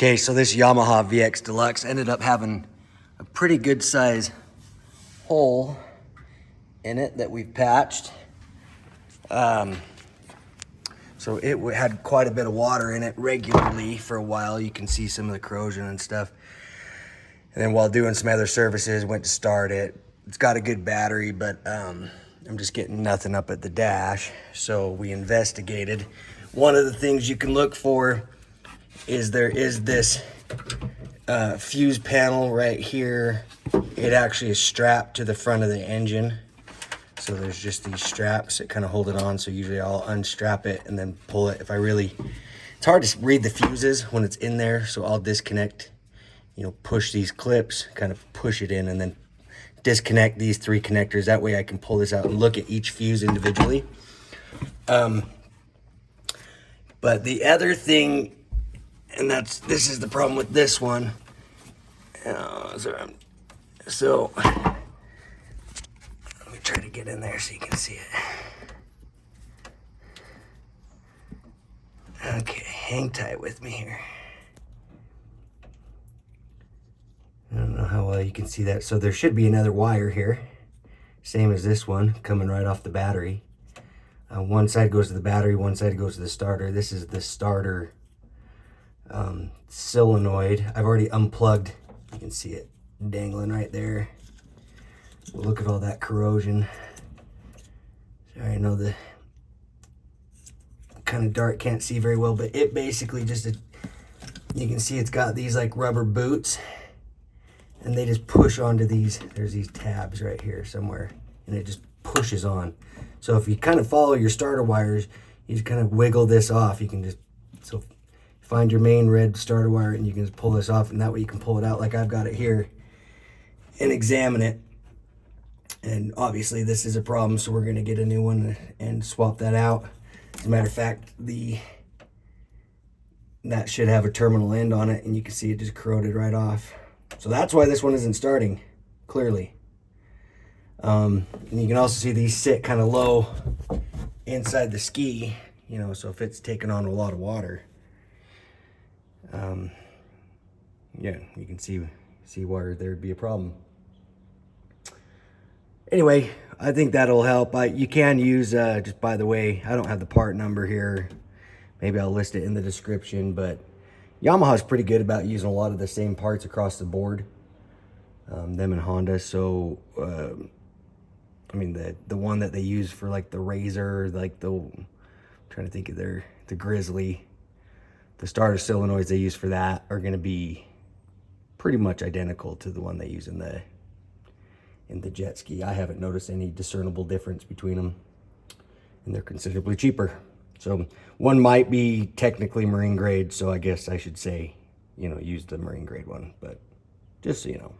Okay, so this Yamaha VX Deluxe ended up having a pretty good size hole in it that we've patched. So it had quite a bit of water in it regularly for a while. You can see some of the corrosion and stuff. And then while doing some other services, went to start it. It's got a good battery, but I'm just getting nothing up at the dash. So we investigated. One of the things you can look for is there is this fuse panel right here. It actually is strapped to the front of the engine. So there's just these straps that kind of hold it on. So usually I'll unstrap it and then pull it. It's hard to read the fuses when it's in there. So I'll disconnect, push these clips, kind of push it in and then disconnect these 3 connectors. That way I can pull this out and look at each fuse individually. But the other thing, and this is the problem with this one. So let me try to get in there so you can see it. Okay, hang tight with me here. I don't know how well you can see that. So there should be another wire here, same as this one, coming right off the battery. One side goes to the battery, one side goes to the starter. This is the starter solenoid. I've already unplugged. You can see it dangling right there. Well, look at all that corrosion. Sorry, I know the kind of dark, can't see very well, but it basically you can see it's got these like rubber boots and they just push onto these. There's these tabs right here somewhere and it just pushes on. So if you kind of follow your starter wires, you just kind of wiggle this off. You can just, find your main red starter wire and you can just pull this off, and that way you can pull it out like I've got it here and examine it. And obviously this is a problem, so we're gonna get a new one and swap that out. As a matter of fact, that should have a terminal end on it, and you can see it just corroded right off. So that's why this one isn't starting, clearly. And you can also see these sit kind of low inside the ski, so if it's taking on a lot of water, yeah, you can see where there'd be a problem. Anyway, I think that'll help. You can use, just by the way, I don't have the part number here. Maybe I'll list it in the description, but Yamaha's pretty good about using a lot of the same parts across the board, them and Honda. So, I mean, the one that they use for like the Razor, like I'm trying to think of the Grizzly, the starter solenoids they use for that are going to be pretty much identical to the one they use in the jet ski. I haven't noticed any discernible difference between them, and they're considerably cheaper. So one might be technically marine grade, so I guess I should say, use the marine grade one, but just so you know.